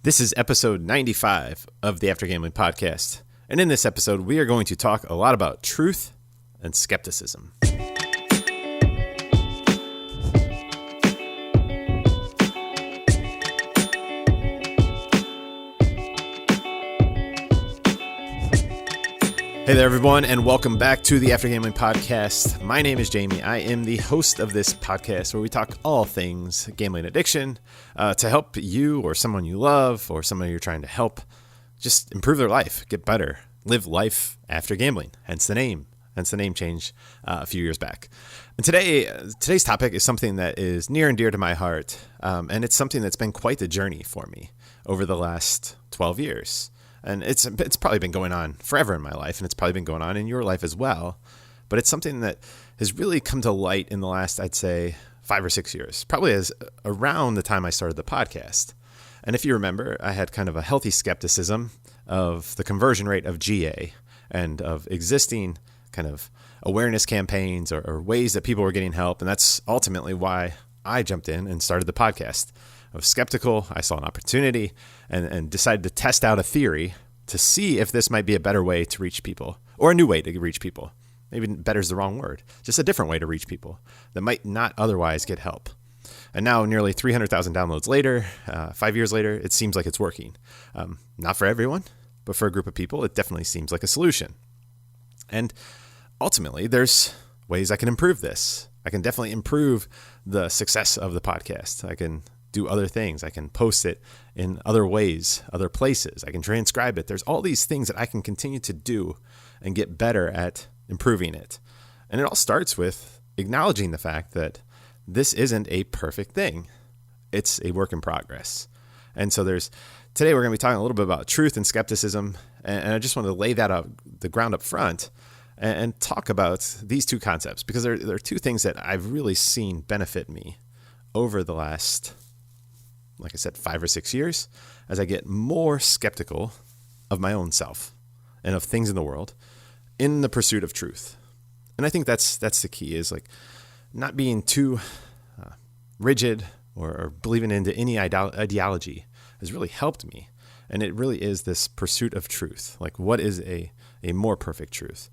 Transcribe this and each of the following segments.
This is episode 95 of the After Gambling podcast. And in this episode, we are going to talk a lot about truth and skepticism. Hey there, everyone, and welcome back to the After Gambling podcast. My name is Jamie. I am the host of this podcast where we talk all things gambling addiction to help you or someone you love or someone you're trying to help just improve their life, get better, live life after gambling, hence the name change a few years back. And today's topic is something that is near and dear to my heart, and it's something that's been quite the journey for me over the last 12 years. And it's probably been going on forever in my life, and it's probably been going on in your life as well. But it's something that has really come to light in the last, I'd say, 5 or 6 years, probably as around the time I started the podcast. And if you remember, I had kind of a healthy skepticism of the conversion rate of GA and of existing kind of awareness campaigns or ways that people were getting help. And that's ultimately why I jumped in and started the podcast. I was skeptical. I saw an opportunity and decided to test out a theory to see if this might be a better way to reach people or a new way to reach people. Maybe better is the wrong word. Just a different way to reach people that might not otherwise get help. And now nearly 300,000 downloads later, 5 years later, it seems like it's working. Not for everyone, but for a group of people, it definitely seems like a solution. And ultimately, there's ways I can improve this. I can definitely improve the success of the podcast. I can do other things. I can post it in other ways, other places. I can transcribe it. There's all these things that I can continue to do and get better at improving it. And it all starts with acknowledging the fact that this isn't a perfect thing. It's a work in progress. And so today we're going to be talking a little bit about truth and skepticism. And I just want to lay that out, the ground up front, and talk about these two concepts, because there are two things that I've really seen benefit me over the last, like I said, 5 or 6 years, as I get more skeptical of my own self and of things in the world in the pursuit of truth. And I think that's the key, is like not being too rigid or believing into any ideology has really helped me. And it really is this pursuit of truth. Like, what is a more perfect truth?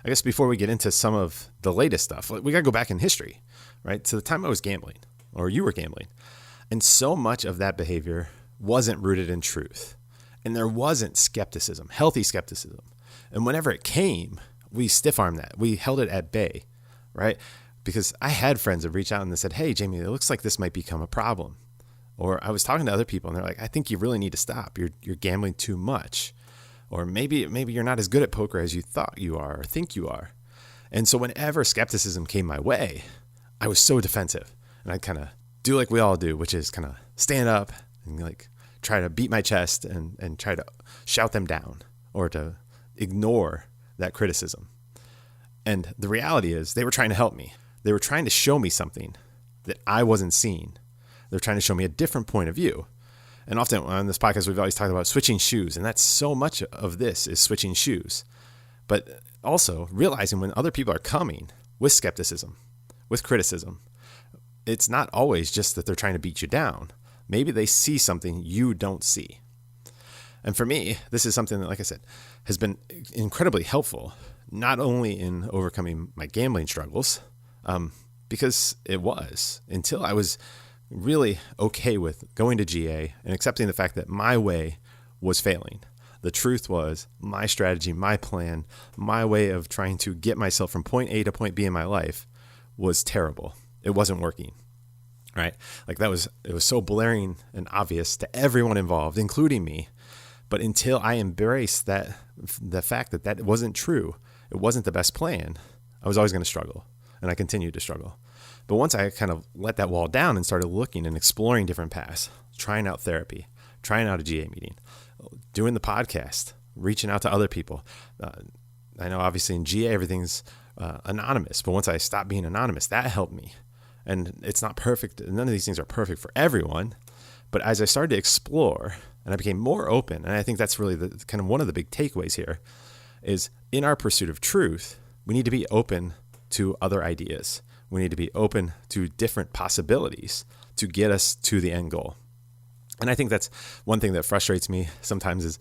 I guess before we get into some of the latest stuff, we got to go back in history, right? To the time I was gambling, or you were gambling. And so much of that behavior wasn't rooted in truth. And there wasn't skepticism, healthy skepticism. And whenever it came, we stiff-armed that. We held it at bay, right? Because I had friends that reached out and they said, hey, Jamie, it looks like this might become a problem. Or I was talking to other people and they're like, I think you really need to stop. You're gambling too much. Or maybe you're not as good at poker as you thought you are or think you are. And so whenever skepticism came my way, I was so defensive. And I'd kind of do like we all do, which is kind of stand up and like try to beat my chest and try to shout them down or to ignore that criticism. And the reality is they were trying to help me. They were trying to show me something that I wasn't seeing. They're trying to show me a different point of view. And often on this podcast, we've always talked about switching shoes. And that's so much of this is switching shoes. But also realizing when other people are coming with skepticism, with criticism, it's not always just that they're trying to beat you down. Maybe they see something you don't see. And for me, this is something that, like I said, has been incredibly helpful, not only in overcoming my gambling struggles, because it was until I was really okay with going to GA and accepting the fact that my way was failing. The truth was my strategy, my plan, my way of trying to get myself from point A to point B in my life was terrible. It wasn't working, right? Like it was so blaring and obvious to everyone involved, including me. But until I embraced the fact that wasn't true, it wasn't the best plan, I was always going to struggle, and I continued to struggle. But once I kind of let that wall down and started looking and exploring different paths, trying out therapy, trying out a GA meeting, doing the podcast, reaching out to other people. I know obviously in GA everything's anonymous, but once I stopped being anonymous, that helped me. And it's not perfect. None of these things are perfect for everyone. But as I started to explore and I became more open, and I think that's really the kind of one of the big takeaways here, is in our pursuit of truth, we need to be open to other ideas. We need to be open to different possibilities to get us to the end goal. And I think that's one thing that frustrates me sometimes is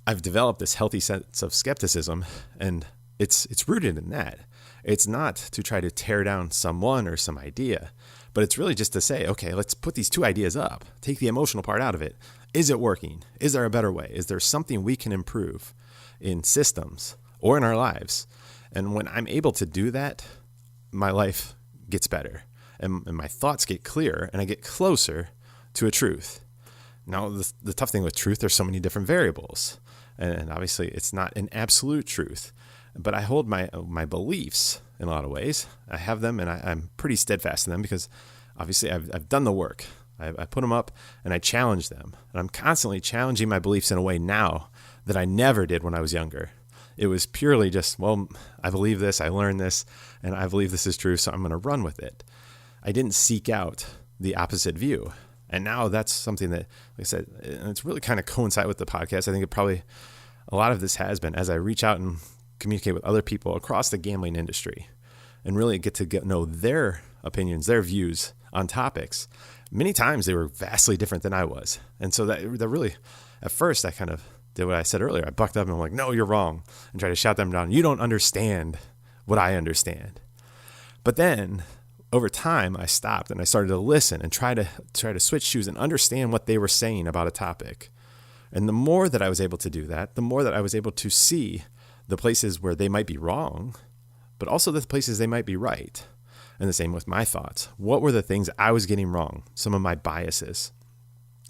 I've developed this healthy sense of skepticism, and it's rooted in that. It's not to try to tear down someone or some idea, but it's really just to say, okay, let's put these two ideas up, take the emotional part out of it. Is it working? Is there a better way? Is there something we can improve in systems or in our lives? And when I'm able to do that, my life gets better and my thoughts get clearer and I get closer to a truth. Now, the tough thing with truth, there's so many different variables. And obviously, it's not an absolute truth. But I hold my beliefs in a lot of ways. I have them, and I'm pretty steadfast in them because obviously I've done the work. I put them up, and I challenge them. And I'm constantly challenging my beliefs in a way now that I never did when I was younger. It was purely just, well, I believe this, I learned this, and I believe this is true, so I'm going to run with it. I didn't seek out the opposite view. And now that's something that, like I said, and it's really kind of coincide with the podcast. I think a lot of this has been as I reach out and communicate with other people across the gambling industry and really get to know their opinions, their views on topics. Many times they were vastly different than I was. And so that really, at first I kind of did what I said earlier. I bucked up and I'm like, no, you're wrong, and try to shout them down. You don't understand what I understand. But then over time I stopped and I started to listen and try to switch shoes and understand what they were saying about a topic. And the more that I was able to do that, the more that I was able to see the places where they might be wrong, but also the places they might be right. And the same with my thoughts. What were the things I was getting wrong? Some of my biases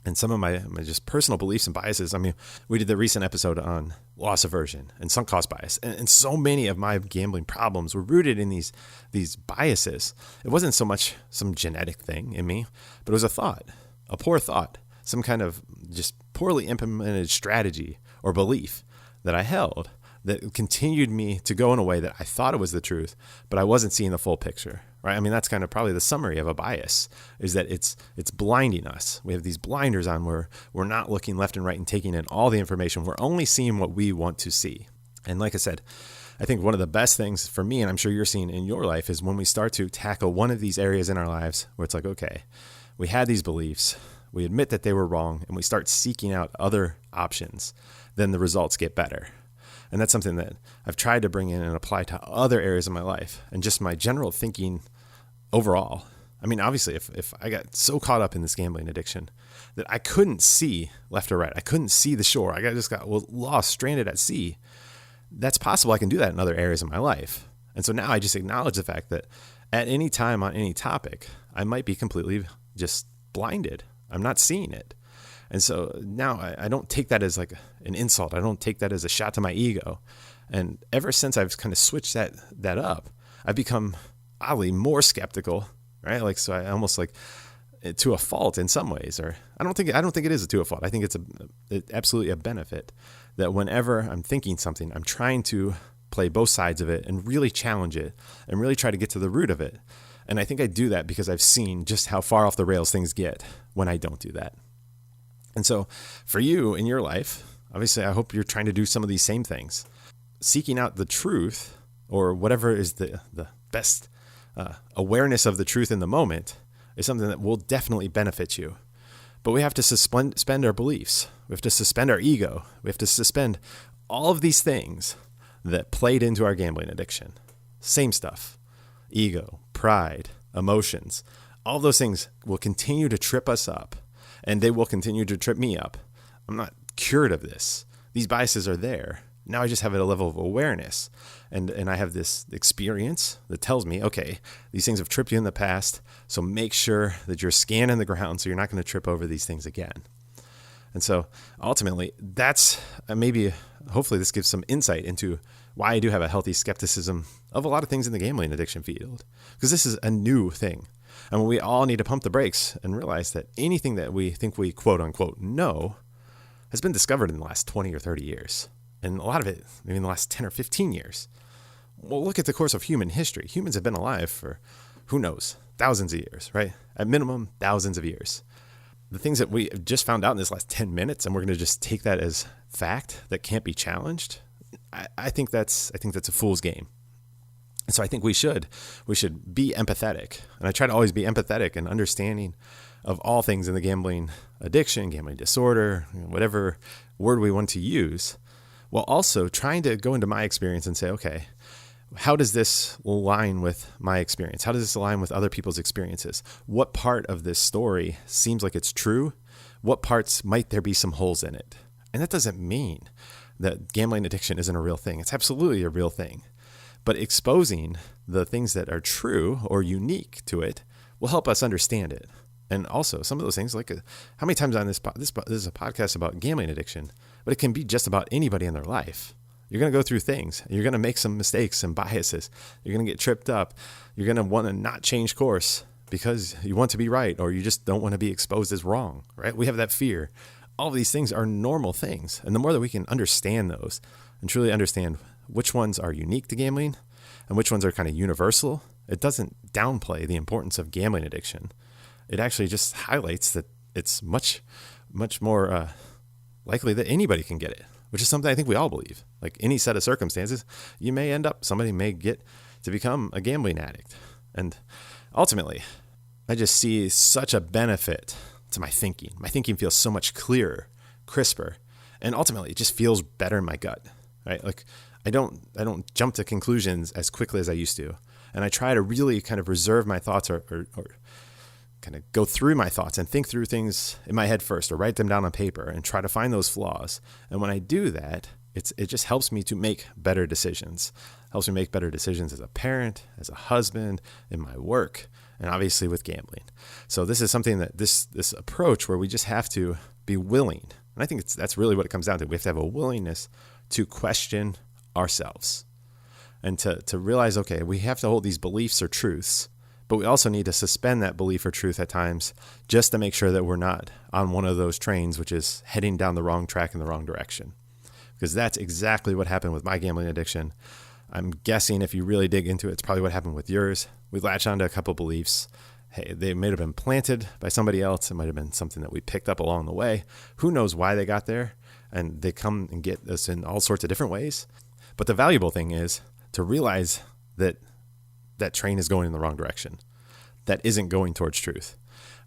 and some of my just personal beliefs and biases. I mean, we did the recent episode on loss aversion and sunk cost bias. And so many of my gambling problems were rooted in these biases. It wasn't so much some genetic thing in me, but it was a poor thought, some kind of just poorly implemented strategy or belief that I held that continued me to go in a way that I thought it was the truth, but I wasn't seeing the full picture, right? I mean, that's kind of probably the summary of a bias, is that it's blinding us. We have these blinders on where we're not looking left and right and taking in all the information. We're only seeing what we want to see. And like I said, I think one of the best things for me, and I'm sure you're seeing in your life, is when we start to tackle one of these areas in our lives where it's like, okay, we had these beliefs, we admit that they were wrong, and we start seeking out other options, then the results get better. And that's something that I've tried to bring in and apply to other areas of my life and just my general thinking overall. I mean, obviously, if I got so caught up in this gambling addiction that I couldn't see left or right, I couldn't see the shore, I just got lost, stranded at sea, that's possible I can do that in other areas of my life. And so now I just acknowledge the fact that at any time on any topic, I might be completely just blinded. I'm not seeing it. And so now I don't take that as like an insult. I don't take that as a shot to my ego. And ever since I've kind of switched that up, I've become oddly more skeptical, right? Like, so I almost like to a fault in some ways, or I don't think it is to a fault. I think it's absolutely a benefit that whenever I'm thinking something, I'm trying to play both sides of it and really challenge it and really try to get to the root of it. And I think I do that because I've seen just how far off the rails things get when I don't do that. And so for you in your life, obviously, I hope you're trying to do some of these same things. Seeking out the truth or whatever is the best awareness of the truth in the moment is something that will definitely benefit you. But we have to suspend our beliefs. We have to suspend our ego. We have to suspend all of these things that played into our gambling addiction. Same stuff. Ego, pride, emotions. All those things will continue to trip us up. And they will continue to trip me up. I'm not cured of this. These biases are there. Now I just have a level of awareness. And I have this experience that tells me, okay, these things have tripped you in the past, so make sure that you're scanning the ground so you're not going to trip over these things again. And so ultimately, that's hopefully this gives some insight into why I do have a healthy skepticism of a lot of things in the gambling addiction field. Because this is a new thing. And we all need to pump the brakes and realize that anything that we think we quote unquote know has been discovered in the last 20 or 30 years. And a lot of it, maybe in the last 10 or 15 years. Well, look at the course of human history. Humans have been alive for, who knows, thousands of years, right? At minimum, thousands of years. The things that we just found out in this last 10 minutes, and we're going to just take that as fact that can't be challenged. I think that's a fool's game. And so I think we should be empathetic. And I try to always be empathetic and understanding of all things in the gambling addiction, gambling disorder, whatever word we want to use, while also trying to go into my experience and say, okay, how does this align with my experience? How does this align with other people's experiences? What part of this story seems like it's true? What parts might there be some holes in it? And that doesn't mean that gambling addiction isn't a real thing. It's absolutely a real thing. But exposing the things that are true or unique to it will help us understand it. And also some of those things, like how many times on this is a podcast about gambling addiction, but it can be just about anybody in their life. You're going to go through things. You're going to make some mistakes and biases. You're going to get tripped up. You're going to want to not change course because you want to be right, or you just don't want to be exposed as wrong, right? We have that fear. All of these things are normal things. And the more that we can understand those and truly understand which ones are unique to gambling and which ones are kind of universal, it doesn't downplay the importance of gambling addiction. It actually just highlights that it's much, much more likely that anybody can get it, which is something I think we all believe. Like any set of circumstances, somebody may get to become a gambling addict. And ultimately, I just see such a benefit to my thinking. My thinking feels so much clearer, crisper, and ultimately it just feels better in my gut, right? Like I don't jump to conclusions as quickly as I used to. And I try to really kind of reserve my thoughts or kind of go through my thoughts and think through things in my head first, or write them down on paper and try to find those flaws. And when I do that, it just helps me to make better decisions. Helps me make better decisions as a parent, as a husband, in my work, and obviously with gambling. So this is something that this approach where we just have to be willing. And I think that's really what it comes down to. We have to have a willingness to question ourselves and to realize, okay, we have to hold these beliefs or truths, but we also need to suspend that belief or truth at times just to make sure that we're not on one of those trains, which is heading down the wrong track in the wrong direction. Because that's exactly what happened with my gambling addiction. I'm guessing if you really dig into it, it's probably what happened with yours. We latched onto a couple beliefs. Hey, they may have been planted by somebody else. It might have been something that we picked up along the way. Who knows why they got there? And they come and get us in all sorts of different ways. But the valuable thing is to realize that that train is going in the wrong direction. That isn't going towards truth.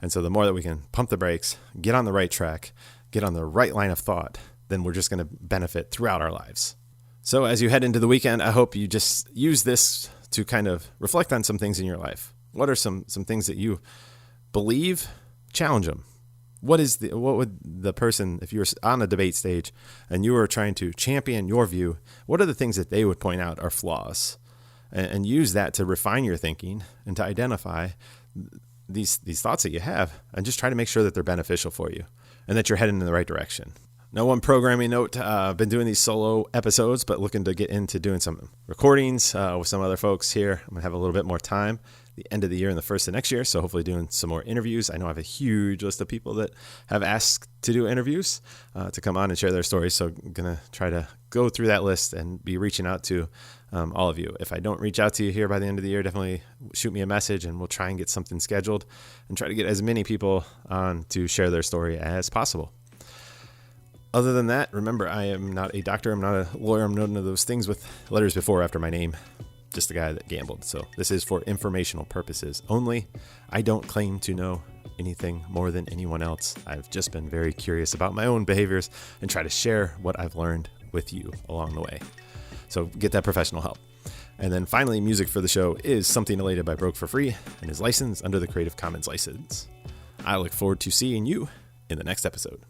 And so the more that we can pump the brakes, get on the right track, get on the right line of thought, then we're just going to benefit throughout our lives. So as you head into the weekend, I hope you just use this to kind of reflect on some things in your life. What are some things that you believe? Challenge them. What would the person, if you were on a debate stage and you were trying to champion your view, what are the things that they would point out are flaws? And use that to refine your thinking and to identify these thoughts that you have, and just try to make sure that they're beneficial for you and that you're heading in the right direction. Now, one programming note, I've been doing these solo episodes, but looking to get into doing some recordings with some other folks here. I'm going to have a little bit more time the end of the year and the first of next year, so hopefully doing some more interviews. I know I have a huge list of people that have asked to do interviews to come on and share their stories, so I'm going to try to go through that list and be reaching out to all of you. If I don't reach out to you here by the end of the year, definitely shoot me a message and we'll try and get something scheduled and try to get as many people on to share their story as possible. Other than that, remember, I am not a doctor. I'm not a lawyer. I'm none of those things with letters before or after my name. Just a guy that gambled. So this is for informational purposes only. I don't claim to know anything more than anyone else. I've just been very curious about my own behaviors and try to share what I've learned with you along the way. So get that professional help. And then finally, music for the show is Something Elated by Broke for Free and is licensed under the Creative Commons license. I look forward to seeing you in the next episode.